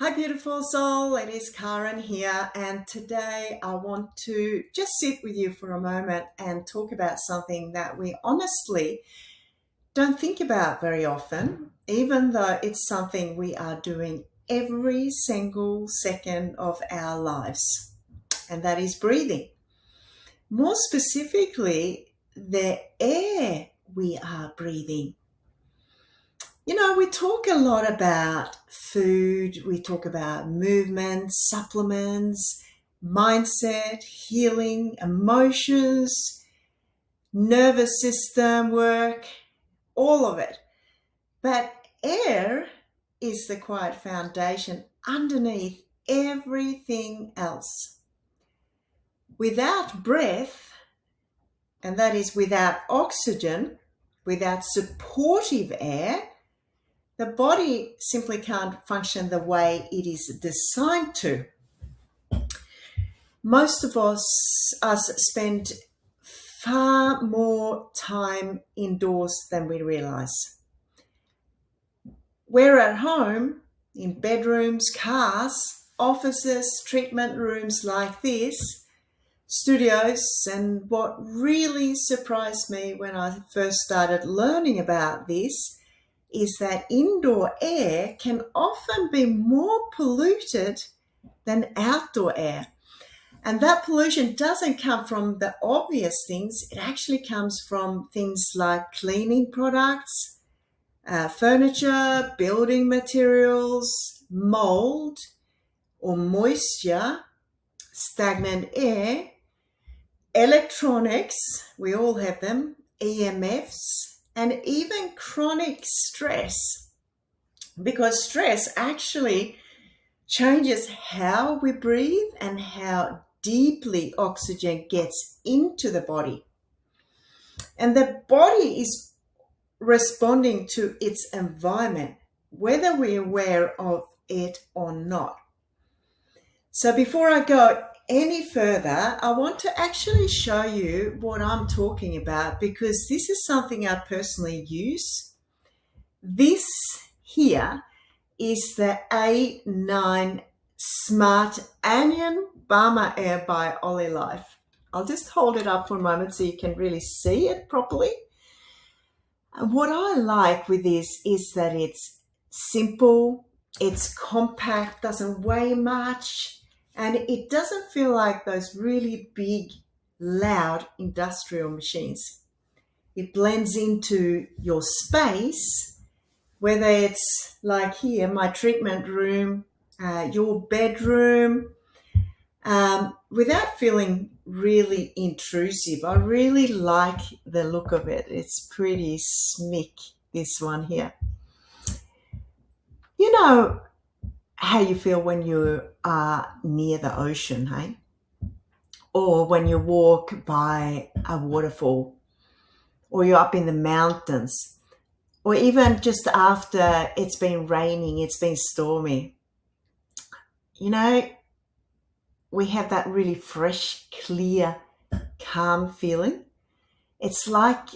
Hi beautiful soul, it is Karen here, and today I want to just sit with you for a moment and talk about something that we honestly don't think about very often, even though it's something we are doing every single second of our lives, and that is breathing. More specifically, the air we are breathing. We talk a lot about food, we talk about movement, supplements, mindset, healing, emotions, nervous system work, all of it. But air is the quiet foundation underneath everything else. Without breath, and that is without oxygen, without supportive air, the body simply can't function the way it is designed to. Most of us spend far more time indoors than we realize. We're at home, in bedrooms, cars, offices, treatment rooms like this, studios, and what really surprised me when I first started learning about this is that indoor air can often be more polluted than outdoor air. And that pollution doesn't come from the obvious things. It actually comes from things like cleaning products, furniture, building materials, mold or moisture, stagnant air, electronics, we all have them, EMFs, and even chronic stress, because stress actually changes how we breathe and how deeply oxygen gets into the body. And the body is responding to its environment, whether we're aware of it or not. So before I go any further, I want to actually show you what I'm talking about, because this is something I personally use. This here is the A9 Smart Anion BamaAir by OlyLife. I'll just hold it up for a moment so you can really see it properly. And what I like with this is that it's simple, it's compact, doesn't weigh much, and it doesn't feel like those really big, loud industrial machines. It blends into your space, whether it's like here, my treatment room, your bedroom, without feeling really intrusive. I really like the look of it. It's pretty smick, this one here. You know how you feel when you are near the ocean, hey? Or when you walk by a waterfall, or you're up in the mountains, or even just after it's been raining, it's been stormy. We have that really fresh, clear, calm feeling. It's like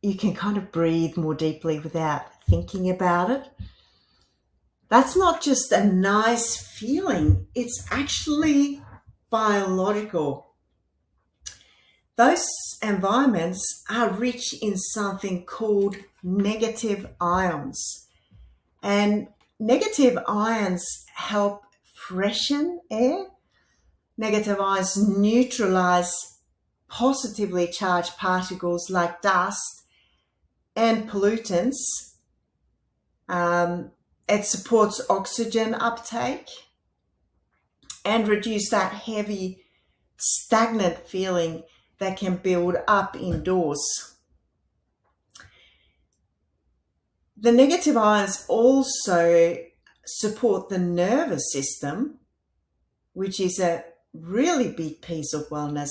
you can kind of breathe more deeply without thinking about it. That's not just a nice feeling, it's actually biological. Those environments are rich in something called negative ions. And negative ions help freshen air. Negative ions neutralize positively charged particles like dust and pollutants. It supports oxygen uptake and reduce that heavy, stagnant feeling that can build up indoors. The negative ions also support the nervous system, which is a really big piece of wellness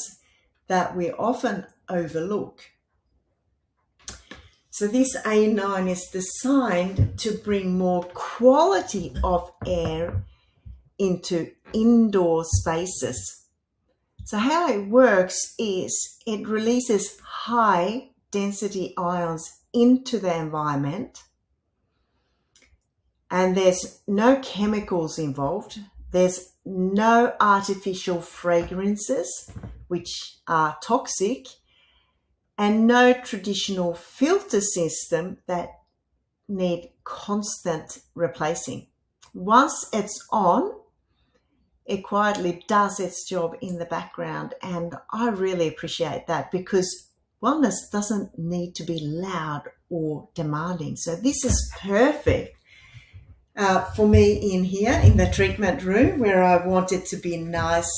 that we often overlook. So this A9 is designed to bring more quality of air into indoor spaces. So how it works is it releases high density ions into the environment, and there's no chemicals involved. There's no artificial fragrances, which are toxic, and no traditional filter system that need constant replacing. Once it's on, it quietly does its job in the background, and I really appreciate that because wellness doesn't need to be loud or demanding. So this is perfect for me in here in the treatment room, where I want it to be nice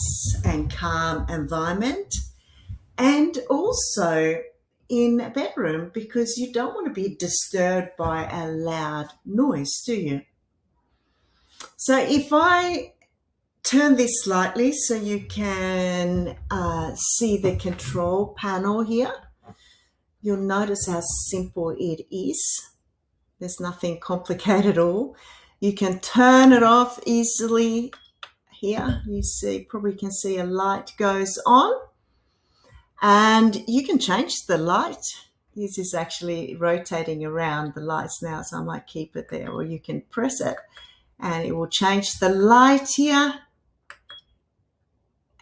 and calm environment, and also in a bedroom, because you don't want to be disturbed by a loud noise, do you? So if I turn this slightly so you can see the control panel here, you'll notice how simple it is. There's nothing complicated at all. You can turn it off easily. Here you probably can see a light goes on, and you can change the light. This is actually rotating around the lights now, so I might keep it there, or you can press it and it will change the light here,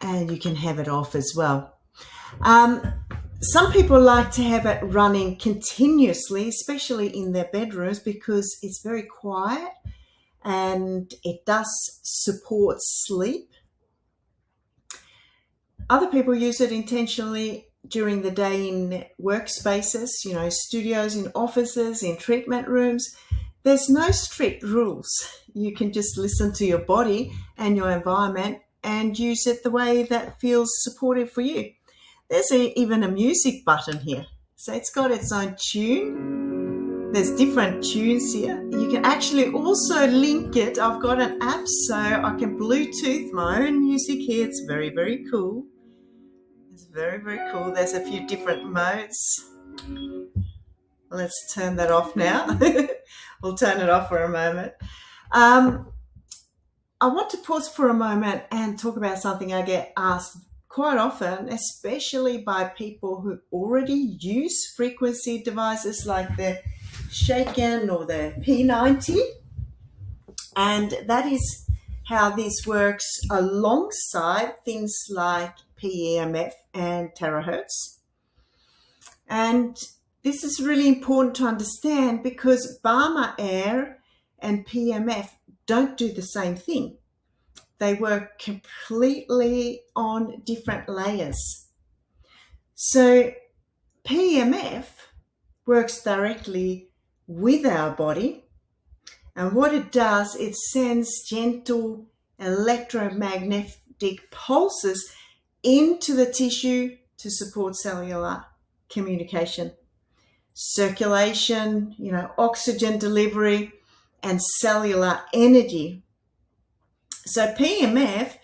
and you can have it off as well. Some people like to have it running continuously, especially in their bedrooms, because it's very quiet and it does support sleep. Other people use it intentionally during the day in workspaces, studios, in offices, in treatment rooms. There's no strict rules. You can just listen to your body and your environment and use it the way that feels supportive for you. There's even a music button here. So it's got its own tune. There's different tunes here. You can actually also link it. I've got an app so I can Bluetooth my own music here. It's very, very cool. It's very, very cool. There's a few different modes. Let's turn that off now. We'll turn it off for a moment. I want to pause for a moment and talk about something I get asked quite often, especially by people who already use frequency devices like the Shaken or the P90. And that is how this works alongside things like PEMF and terahertz. And this is really important to understand because BamaAir and PEMF don't do the same thing. They work completely on different layers. So PEMF works directly with our body, and what it does, it sends gentle electromagnetic pulses into the tissue to support cellular communication, circulation, oxygen delivery, and cellular energy. So PEMF,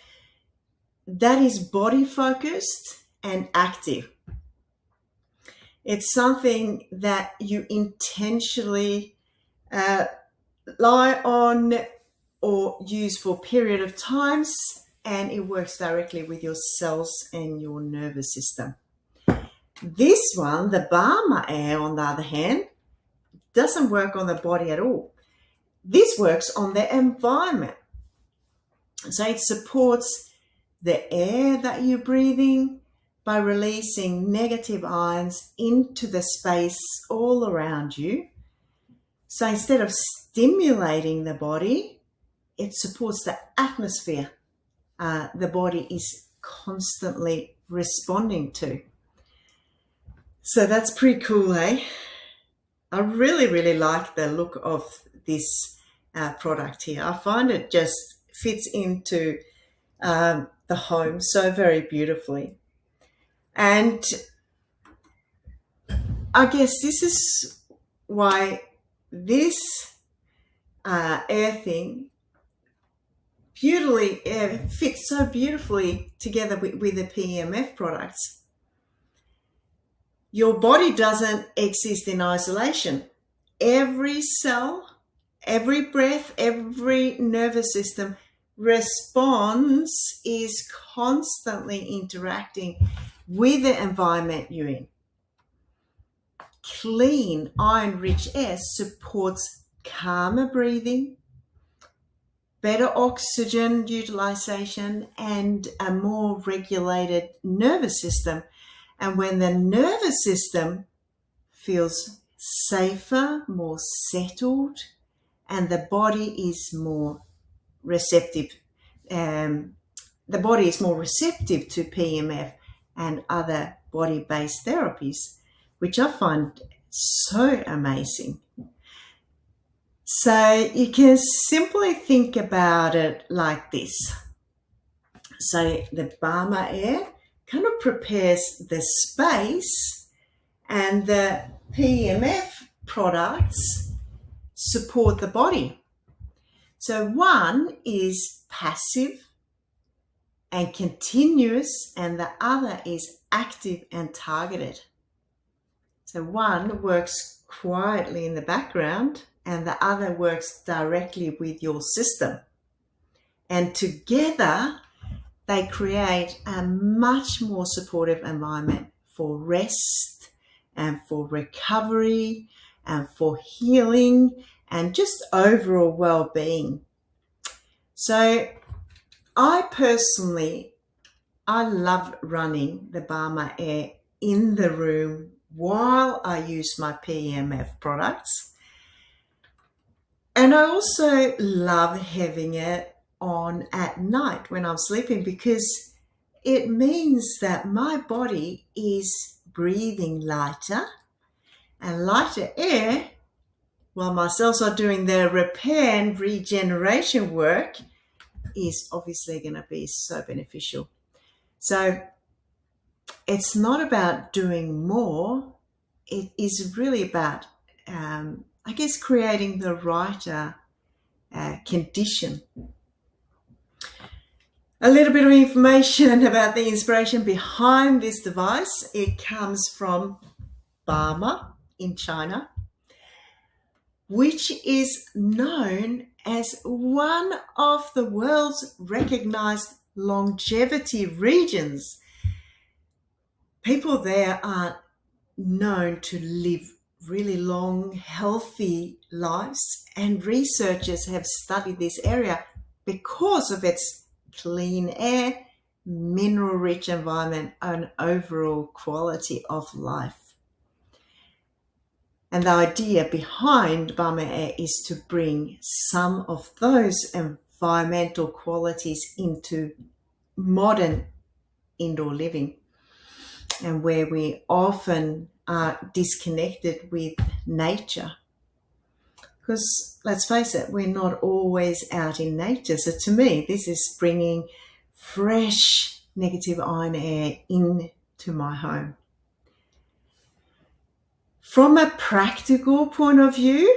that is body focused and active. It's something that you intentionally lie on or use for a period of times, and it works directly with your cells and your nervous system. This one, the BamaAir, on the other hand, doesn't work on the body at all. This works on the environment. So it supports the air that you're breathing by releasing negative ions into the space all around you. So instead of stimulating the body, it supports the atmosphere the body is constantly responding to. So that's pretty cool, eh? I really, really like the look of this product here. I find it just fits into the home so very beautifully. And I guess this is why this air thing fits so beautifully together with the PEMF products. Your body doesn't exist in isolation. Every cell, every breath, every nervous system response is constantly interacting with the environment you're in. Clean, iron-rich air supports calmer breathing, better oxygen utilization, and a more regulated nervous system. And when the nervous system feels safer, more settled, and the body is more receptive, the body is more receptive to PEMF and other body-based therapies, which I find so amazing. So you can simply think about it like this. So the BamaAir kind of prepares the space, and the PEMF products support the body. So one is passive and continuous, and the other is active and targeted. So one works quietly in the background, and the other works directly with your system. And together, they create a much more supportive environment for rest and for recovery and for healing and just overall well-being. So I love running the BamaAir in the room while I use my PEMF products. And I also love having it on at night when I'm sleeping, because it means that my body is breathing lighter, and lighter air, while my cells are doing their repair and regeneration work, is obviously going to be so beneficial. So it's not about doing more. It is really about, creating the right condition. A little bit of information about the inspiration behind this device. It comes from Bama in China, which is known as one of the world's recognized longevity regions. People there are known to live really long, healthy lives, and researchers have studied this area because of its clean air, mineral-rich environment, and overall quality of life. And the idea behind BamaAir is to bring some of those environmental qualities into modern indoor living, and where we often are disconnected with nature. Because let's face it, we're not always out in nature. So to me, this is bringing fresh negative ion air into my home. From a practical point of view,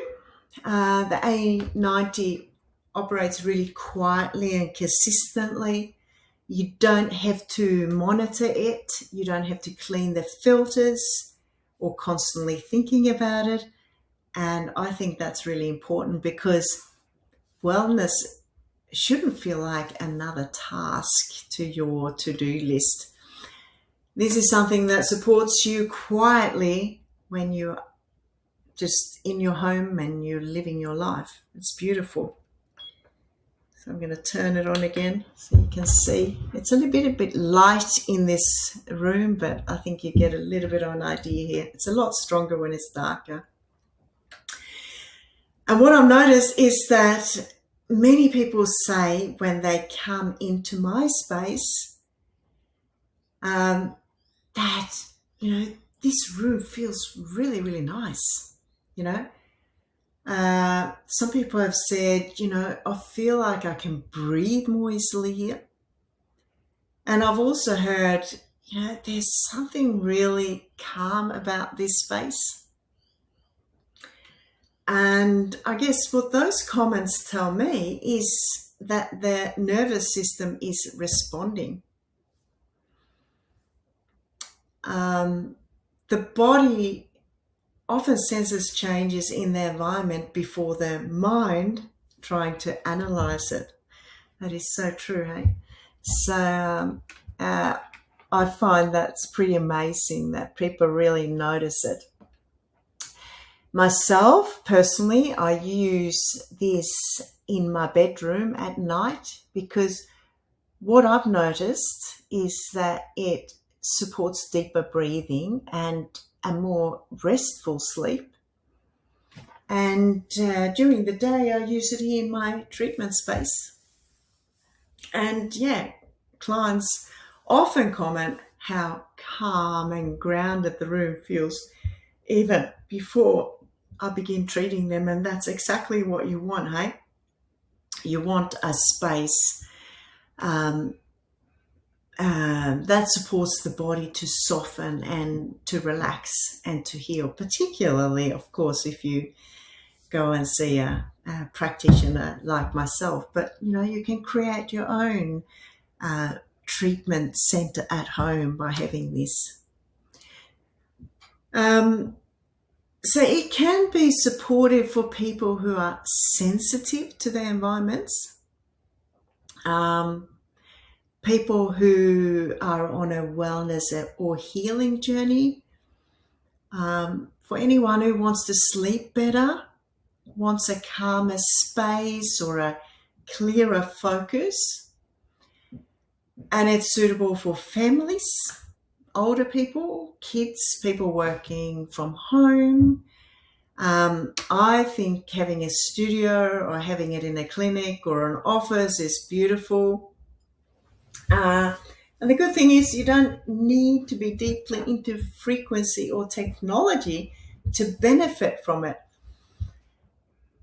the A90 operates really quietly and consistently. You don't have to monitor it. You don't have to clean the filters or constantly thinking about it. And I think that's really important, because wellness shouldn't feel like another task to your to-do list. This is something that supports you quietly when you're just in your home and you're living your life. It's beautiful. So I'm going to turn it on again so you can see. It's a bit light in this room, but I think you get a little bit of an idea here. It's a lot stronger when it's darker. And what I've noticed is that many people say when they come into my space that, this room feels really, really nice, Some people have said, I feel like I can breathe more easily here. And I've also heard, there's something really calm about this space. And I guess what those comments tell me is that the nervous system is responding. The body often senses changes in the environment before the mind trying to analyze it. That is so true, hey? So I find that's pretty amazing that people really notice it. Myself, personally, I use this in my bedroom at night because what I've noticed is that it supports deeper breathing and a more restful sleep. And during the day, I use it in my treatment space. And yeah, clients often comment how calm and grounded the room feels even before I begin treating them. And that's exactly what you want, hey? You want a space that supports the body to soften and to relax and to heal, particularly, of course, if you go and see a practitioner like myself. But, you can create your own treatment center at home by having this. So it can be supportive for people who are sensitive to their environments. People who are on a wellness or healing journey, for anyone who wants to sleep better, wants a calmer space or a clearer focus, and it's suitable for families, older people, kids, people working from home. I think having a studio or having it in a clinic or an office is beautiful. And the good thing is you don't need to be deeply into frequency or technology to benefit from it,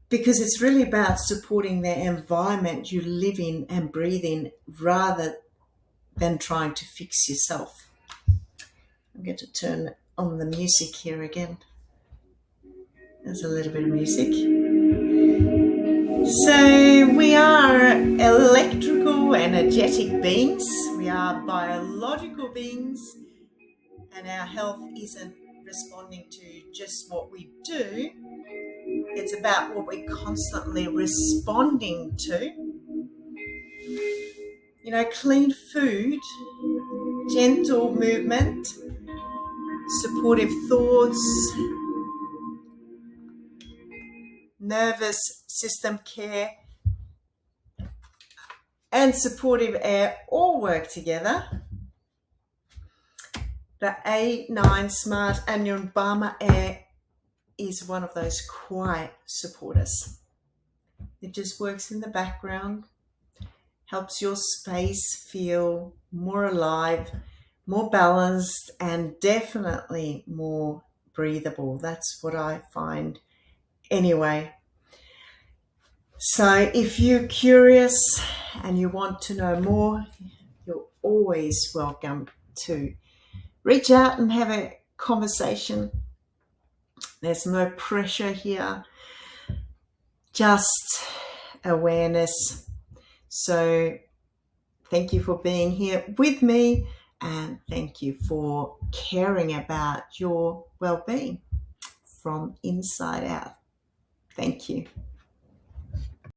because it's really about supporting the environment you live in and breathe in rather than trying to fix yourself. I'm going to turn on the music here again. There's a little bit of music. So we are electrical, energetic beings. We are biological beings, and our health isn't responding to just what we do. It's about what we're constantly responding to. Clean food, gentle movement, supportive thoughts, nervous system care, and supportive air all work together. The A9 Smart Anion BamaAir is one of those quiet supporters. It just works in the background, helps your space feel more alive, more balanced, and definitely more breathable. That's what I find anyway. So if you're curious and you want to know more, you're always welcome to reach out and have a conversation. There's no pressure here, just awareness. So thank you for being here with me, and thank you for caring about your well-being from inside out. Thank you.